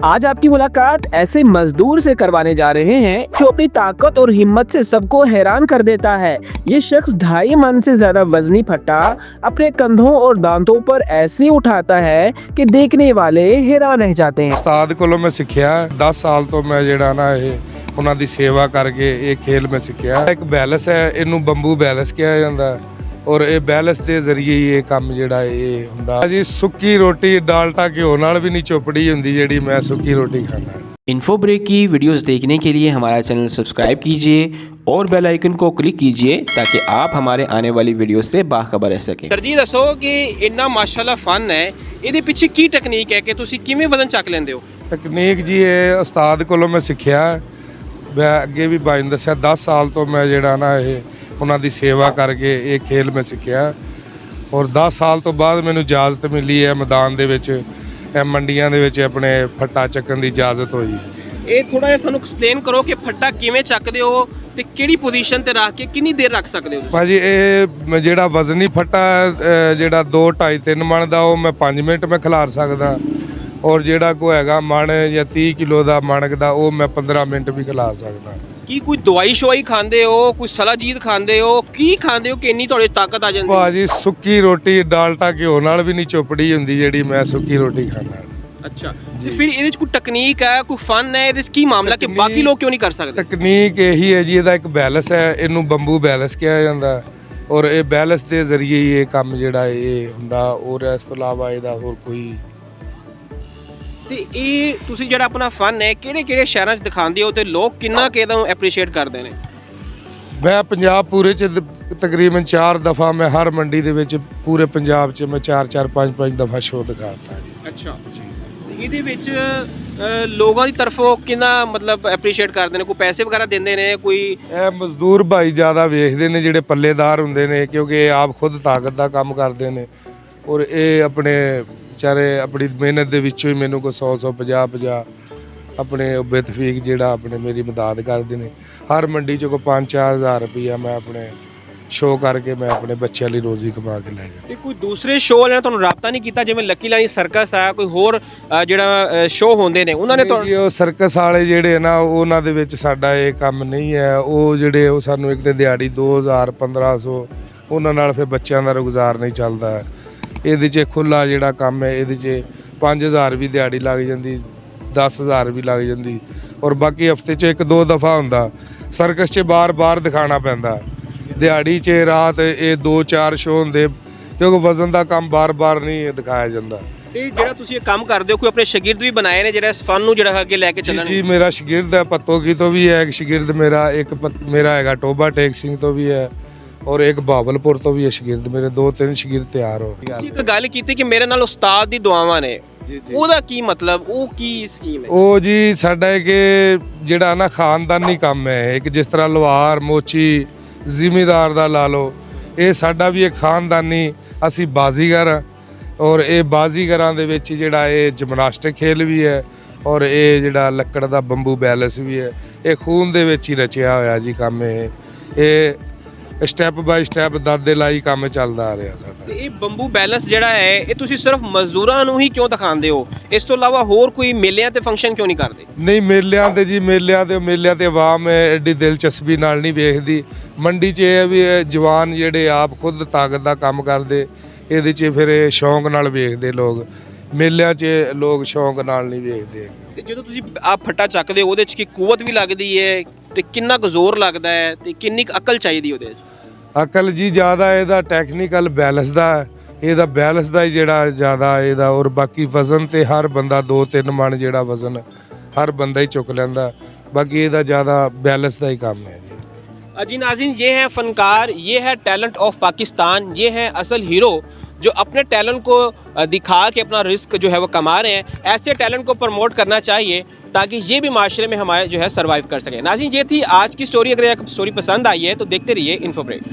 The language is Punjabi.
आज आपकी मुलाकात ऐसे मजदूर से करवाने जा रहे हैं जो अपनी ताकत और हिम्मत से सबको हैरान कर देता है। ये शख्स 2.5 मन से ज्यादा वजनी फट्टा अपने कंधों और दांतों पर ऐसे उठाता है कि देखने वाले हैरान रह जाते हैं। ਉਸਤਾਦ ਕੋਲੋਂ ਮੈਂ ਸਿੱਖਿਆ 10 ਸਾਲ ਤੋਂ ਮੈਂ ਜਿਹੜਾ ਨਾ ਇਹ ਉਹਨਾਂ ਦੀ ਸੇਵਾ ਕਰਕੇ ਇਹ ਖੇਲ ਮੈਂ ਸਿੱਖਿਆ। ਇੱਕ ਬੈਲੈਂਸ ਹੈ, ਇਹਨੂੰ ਬੰਬੂ ਬੈਲੈਂਸ ਕਿਹਾ ਜਾਂਦਾ ਔਰ ਇਹ ਬੈਲੈਂਸ ਦੇ ਜ਼ਰੀਏ ਹੀ ਇਹ ਕੰਮ ਜਿਹੜਾ ਇਹ ਹੁੰਦਾ ਜੀ। ਸੁੱਕੀ ਰੋਟੀ ਡਾਲਟਾ ਘਿਓ ਨਾਲ ਵੀ ਨਹੀਂ ਚੁੱਪੜੀ ਹੁੰਦੀ ਜਿਹੜੀ मैं सुखी रोटी खाना। इन्फो ब्रेक की वीडियोस देखने के लिए हमारा चैनल सब्सक्राइब कीजिए और बेल आइकन को क्लिक कीजिए ताकि आप हमारे आने वाली वीडियो से बाखबर रह सकें। ਸਰ ਜੀ ਦੱਸੋ ਕਿ ਇੰਨਾ ਮਾਸ਼ਾਅੱਲਾ ਫਨ ਹੈ, ਇਹਦੇ ਪਿੱਛੇ ਕੀ ਟੈਕਨੀਕ ਹੈ ਕਿ ਤੁਸੀਂ ਕਿਵੇਂ ਵਜ਼ਨ ਚੱਕ ਲੈਂਦੇ ਹੋ? ਤਕਨੀਕ ਜੀ ਇਹ ਉਸਤਾਦ ਕੋਲੋਂ ਮੈਂ ਸਿੱਖਿਆ। ਮੈਂ ਅੱਗੇ ਵੀ ਬਾਈ ਨੂੰ ਦੱਸਿਆ 10 ਸਾਲ ਤੋਂ ਮੈਂ ਜਿਹੜਾ ਨਾ ਇਹ ਉਹਨਾਂ ਦੀ ਸੇਵਾ ਕਰਕੇ ਇਹ ਖੇਲ ਮੈਂ ਸਿੱਖਿਆ ਔਰ 10 ਸਾਲ ਤੋਂ ਬਾਅਦ ਮੈਨੂੰ ਇਜਾਜ਼ਤ ਮਿਲੀ ਹੈ ਮੈਦਾਨ ਦੇ ਵਿੱਚ ਇਹ ਮੰਡੀਆਂ ਦੇ ਵਿੱਚ ਆਪਣੇ ਫੱਟਾ ਚੱਕਣ ਦੀ ਇਜਾਜ਼ਤ ਹੋਈ। ਇਹ ਥੋੜਾ ਜਿਹਾ ਸਾਨੂੰ ਐਕਸਪਲੇਨ ਕਰੋ ਕਿ ਫੱਟਾ ਕਿਵੇਂ ਚੱਕਦੇ ਹੋ ਤੇ ਕਿਹੜੀ ਪੋਜੀਸ਼ਨ ਤੇ ਰੱਖ ਕੇ ਕਿੰਨੀ ਦੇਰ ਰੱਖ ਸਕਦੇ ਹੋ? ਭਾਜੀ ਇਹ ਜਿਹੜਾ ਵਜ਼ਨੀ ਫੱਟਾ ਜਿਹੜਾ 2, 2.5, 3 ਮਣ ਦਾ ਉਹ ਮੈਂ 5 ਮਿੰਟ ਮੈਂ ਖਿਲਾਰ ਸਕਦਾ ਔਰ ਜਿਹੜਾ ਕੋ ਹੈਗਾ ਮਣ ਜਾਂ 30 ਕਿਲੋ ਦਾ ਮਣਕ ਦਾ ਉਹ ਮੈਂ 15 ਮਿੰਟ ਵੀ ਖਿਲਾਰ ਸਕਦਾ। ਕੀ ਕੋਈ ਦਵਾਈ ਸ਼ਵਾਈ ਖਾਂਦੇ ਹੋ, ਕੋਈ ਸਲਾਜੀਦ ਖਾਂਦੇ ਹੋ, ਕੀ ਖਾਂਦੇ ਹੋ ਕਿ ਇੰਨੀ ਤੁਹਾਡੀ ਤਾਕਤ ਆ ਜਾਂਦੀ? ਭਾਜੀ ਸੁੱਕੀ ਰੋਟੀ ਡਾਲਟਾ ਘਿਓ ਨਾਲ ਵੀ ਨਹੀਂ ਚੁੱਪੜੀ ਹੁੰਦੀ ਜਿਹੜੀ ਮੈਂ ਸੁੱਕੀ ਰੋਟੀ ਖਾਣਾ। ਅੱਛਾ, ਤੇ ਫਿਰ ਇਹਦੇ ਚ ਕੋਈ ਟੈਕਨੀਕ ਹੈ, ਕੋਈ ਫਨ ਹੈ, ਇਹਦੇ ਚ ਕੀ ਮਾਮਲਾ ਕਿ ਬਾਕੀ ਲੋਕ ਕਿਉਂ ਨਹੀਂ ਕਰ ਸਕਦੇ? ਤਕਨੀਕ ਇਹੀ ਹੈ ਜੀ, ਇਹਦਾ ਇੱਕ ਬੈਲੈਂਸ ਹੈ, ਇਹਨੂੰ ਬੰਬੂ ਬੈਲੈਂਸ ਕਿਹਾ ਜਾਂਦਾ ਔਰ ਇਹ ਬੈਲੈਂਸ ਦੇ ਜ਼ਰੀਏ ਹੀ ਇਹ ਕੰਮ ਜਿਹੜਾ ਇਹ ਹੁੰਦਾ ਔਰ ਇਸ ਤੋਂ ਇਲਾਵਾ ਇਹਦਾ ਹੋਰ ਕੋਈ। ਤੇ ਇਹ ਤੁਸੀਂ ਜਿਹੜਾ ਆਪਣਾ ਫਨ ਹੈ ਕਿਹੜੇ ਕਿਹੜੇ ਸ਼ਹਿਰਾਂ 'ਚ ਦਿਖਾਉਂਦੇ ਹੋ ਤੇ ਲੋਕ ਕਿੰਨਾ ਕਿ ਇਹਨੂੰ ਐਪਰੀਸ਼ੀਏਟ ਕਰਦੇ ਨੇ? ਮੈਂ ਪੰਜਾਬ ਪੂਰੇ 'ਚ ਤਕਰੀਬਨ 4 ਦਫਾ ਮੈਂ ਹਰ ਮੰਡੀ ਦੇ ਵਿੱਚ ਪੂਰੇ ਪੰਜਾਬ 'ਚ ਮੈਂ 4-4 5-5 ਦਫਾ ਸ਼ੋਅ ਦਿਖਾਤਾ ਜੀ। ਅੱਛਾ ਜੀ। ਇਹਦੇ ਵਿੱਚ ਲੋਕਾਂ ਦੀ ਤਰਫੋਂ ਕਿੰਨਾ ਮਤਲਬ ਐਪਰੀਸ਼ੀਏਟ ਕਰਦੇ ਨੇ? ਕੋਈ ਪੈਸੇ ਵਗੈਰਾ ਦਿੰਦੇ ਨੇ? ਕੋਈ ਇਹ ਮਜ਼ਦੂਰ ਭਾਈ ਜ਼ਿਆਦਾ ਵੇਖਦੇ ਨੇ ਜਿਹੜੇ ਪੱਲੇਦਾਰ ਹੁੰਦੇ ਨੇ ਕਿਉਂਕਿ ਇਹ ਆਪ ਖੁਦ ਤਾਕਤ ਦਾ ਕੰਮ ਕਰਦੇ ਨੇ ਔਰ ਇਹ ਆਪਣੇ ਵਿਚਾਰੇ ਆਪਣੀ ਮਿਹਨਤ ਦੇ ਵਿੱਚੋਂ ਹੀ ਮੈਨੂੰ ਕੋਈ 100 50 ਆਪਣੇ ਬੇਤਫੀਕ ਜਿਹੜਾ ਆਪਣੇ ਮੇਰੀ ਮਦਦ ਕਰਦੇ ਨੇ। ਹਰ ਮੰਡੀ 'ਚ ਕੋਈ 5-4 ਹਜ਼ਾਰ ਰੁਪਈਆ ਮੈਂ ਆਪਣੇ ਸ਼ੋਅ ਕਰਕੇ ਮੈਂ ਆਪਣੇ ਬੱਚਿਆਂ ਲਈ ਰੋਜ਼ੀ ਕਮਾ ਕੇ ਲੈ ਜਾਂਦਾ। ਤੇ ਕੋਈ ਦੂਸਰੇ ਸ਼ੋਅ ਵਾਲਿਆਂ ਨੇ ਤੁਹਾਨੂੰ ਰਾਬਤਾ ਨਹੀਂ ਕੀਤਾ, ਜਿਵੇਂ ਲੱਕੀ ਲਾਈਨ ਸਰਕਸ ਆ, ਕੋਈ ਹੋਰ ਜਿਹੜਾ ਸ਼ੋਅ ਹੁੰਦੇ ਨੇ ਉਹਨਾਂ ਨੇ ਤੁਹਾਨੂੰ? ਉਹ ਸਰਕਸ ਵਾਲੇ ਜਿਹੜੇ ਨਾ ਉਹਨਾਂ ਦੇ ਵਿੱਚ ਸਾਡਾ ਇਹ ਕੰਮ ਨਹੀਂ ਹੈ। ਉਹ ਜਿਹੜੇ ਉਹ ਸਾਨੂੰ ਇੱਕ ਤੇ ਦਿਹਾੜੀ 2000 1500 ਉਹਨਾਂ ਨਾਲ ਫਿਰ ਬੱਚਿਆਂ ਦਾ ਰੁਜ਼ਗਾਰ ਨਹੀਂ ਚੱਲਦਾ। ਇਹਦੇ 'ਚ ਖੁੱਲ੍ਹਾ ਜਿਹੜਾ ਕੰਮ ਹੈ ਇਹਦੇ 'ਚ 5000 ਵੀ ਦਿਹਾੜੀ ਲੱਗ ਜਾਂਦੀ, 10000 ਵੀ ਲੱਗ ਜਾਂਦੀ ਔਰ ਬਾਕੀ ਹਫਤੇ 'ਚ 1-2 ਦਫਾ ਹੁੰਦਾ। ਸਰਕਸ 'ਚ ਬਾਰ-ਬਾਰ ਦਿਖਾਣਾ ਪੈਂਦਾ, ਦਿਹਾੜੀ 'ਚ ਰਾਤ ਇਹ 2-4 ਸ਼ੋਅ ਹੁੰਦੇ ਕਿਉਂਕਿ ਵਜ਼ਨ ਦਾ ਕੰਮ ਬਾਰ-ਬਾਰ ਨਹੀਂ ਦਿਖਾਇਆ ਜਾਂਦਾ। ਤੇ ਜਿਹੜਾ ਤੁਸੀਂ ਇਹ ਕੰਮ ਕਰਦੇ ਹੋ ਕੋਈ ਆਪਣੇ ਸ਼ਾਗਿਰਦ ਵੀ ਬਣਾਏ ਨੇ ਜਿਹੜਾ ਇਸ ਫਨ ਨੂੰ ਜਿਹੜਾ ਅੱਗੇ ਲੈ ਕੇ ਚੱਲਣ? ਜੀ ਮੇਰਾ ਸ਼ਾਗਿਰਦ ਹੈ, ਪੱਤੋਕੀ ਤੋਂ ਵੀ ਹੈ ਇੱਕ ਸ਼ਾਗਿਰਦ ਮੇਰਾ, ਇੱਕ ਮੇਰਾ ਹੈਗਾ ਟੋਬਾ ਟੇਕ ਸਿੰਘ ਤੋਂ ਵੀ ਹੈ ਔਰ ਇੱਕ ਬਾਵਲਪੁਰ ਤੋਂ ਵੀ ਹੈ ਸ਼ਾਗਿਰਦ ਮੇਰੇ। 2-3 ਸ਼ਾਗਿਰਦ ਤਿਆਰ ਹੋ ਗਏ। ਇੱਕ ਗੱਲ ਕੀਤੀ ਕਿ ਮੇਰੇ ਨਾਲ ਉਸਤਾਦ ਦੀ ਦੁਆਵਾਂ ਨੇ, ਉਹਦਾ ਕੀ ਮਤਲਬ? ਉਹ ਕੀ ਸਕੀਮ ਹੈ? ਉਹ ਜੀ ਸਾਡਾ ਇੱਕ ਜਿਹੜਾ ਨਾ ਖਾਨਦਾਨੀ ਕੰਮ ਹੈ, ਇੱਕ ਜਿਸ ਤਰ੍ਹਾਂ ਲੁਹਾਰ ਮੋਚੀ ਜ਼ਿਮੀਦਾਰ ਦਾ ਲਾ ਲਓ, ਇਹ ਸਾਡਾ ਵੀ ਇੱਕ ਖਾਨਦਾਨੀ ਅਸੀਂ ਬਾਜ਼ੀਗਰ ਔਰ ਇਹ ਬਾਜ਼ੀਗਰਾਂ ਦੇ ਵਿੱਚ ਜਿਹੜਾ ਇਹ ਜਿਮਨਾਸਟਿਕ ਖੇਲ ਵੀ ਹੈ ਔਰ ਇਹ ਜਿਹੜਾ ਲੱਕੜ ਦਾ ਬੰਬੂ ਬੈਲੈਂਸ ਵੀ ਹੈ। ਇਹ ਖੂਨ ਦੇ ਵਿੱਚ ਹੀ ਰਚਿਆ ਹੋਇਆ ਜੀ ਕੰਮ। ਇਹ ਸਟੈਪ ਬਾਈ ਸਟੈਪ ਦਾਦੇ ਲਾਈ ਕੰਮ ਚੱਲਦਾ ਆ ਰਿਹਾ ਸਾਡਾ। ਤੇ ਇਹ ਬੰਬੂ ਬੈਲੈਂਸ ਜਿਹੜਾ ਹੈ ਇਹ ਤੁਸੀਂ ਸਿਰਫ ਮਜ਼ਦੂਰਾਂ ਨੂੰ ਹੀ ਕਿਉਂ ਦਿਖਾਉਂਦੇ ਹੋ? ਇਸ ਤੋਂ ਇਲਾਵਾ ਹੋਰ ਕੋਈ ਮੇਲਿਆਂ ਤੇ ਫੰਕਸ਼ਨ ਕਿਉਂ ਨਹੀਂ ਕਰਦੇ? ਨਹੀਂ ਮੇਲਿਆਂ ਤੇ ਜੀ ਮੇਲਿਆਂ ਤੇ ਆਵਾਮ ਐਡੀ ਦਿਲਚਸਪੀ ਨਾਲ ਨਹੀਂ ਵੇਖਦੀ। ਮੰਡੀ 'ਚ ਇਹ ਵੀ ਜਵਾਨ ਜਿਹੜੇ ਆਪ ਖੁਦ ਤਾਕਤ ਦਾ ਕੰਮ ਕਰਦੇ ਇਹਦੇ 'ਚ ਫਿਰ ਇਹ ਸ਼ੌਂਕ ਨਾਲ ਵੇਖਦੇ ਲੋਕ। ਮੇਲਿਆਂ 'ਚ ਲੋਕ ਸ਼ੌਂਕ ਨਾਲ ਨਹੀਂ ਵੇਖਦੇ। ਤੇ ਜਦੋਂ ਤੁਸੀਂ ਆਪ ਫੱਟਾ ਚੱਕਦੇ ਹੋ ਉਹਦੇ 'ਚ ਕੀ ਕੂਵਤ ਵੀ ਲੱਗਦੀ ਹੈ ਤੇ ਕਿੰਨਾ ਕੁ ਜ਼ੋਰ ਲੱਗਦਾ ਹੈ ਤੇ ਕਿੰਨੀ ਕੁ ਅਕਲ ਚਾਹੀਦੀ ਉਹਦੇ 'ਚ? ਅਕਲ ਜੀ ਜ਼ਿਆਦਾ ਇਹਦਾ ਟੈਕਨੀਕਲ ਬੈਲੈਂਸ ਦਾ, ਇਹਦਾ ਬੈਲੈਂਸ ਦਾ ਹੀ ਜਿਹੜਾ ਜ਼ਿਆਦਾ ਇਹਦਾ ਔਰ ਬਾਕੀ ਵਜ਼ਨ ਤੇ ਹਰ ਬੰਦਾ 2-3 ਮਣ ਜਿਹੜਾ ਵਜ਼ਨ ਹਰ ਬੰਦਾ ਹੀ ਚੁੱਕ ਲੈਂਦਾ। ਬਾਕੀ ਇਹਦਾ ਜ਼ਿਆਦਾ बैलेंस का ही काम है जी नाज़रीन, ये है फ़नकार, ये है टैलेंट ऑफ पाकिस्तान, ये है असल हीरो जो अपने टैलेंट को दिखा के अपना रिस्क जो है वो कमा रहे हैं। ऐसे टैलेंट को प्रमोट करना चाहिए ताकि ये भी माशरे में हमारे जो है सर्वाइव कर सकें। नाज़रीन, ये थी आज की स्टोरी। अगर आपको स्टोरी पसंद आई है तो देखते रहिए इन्फो ब्रेक।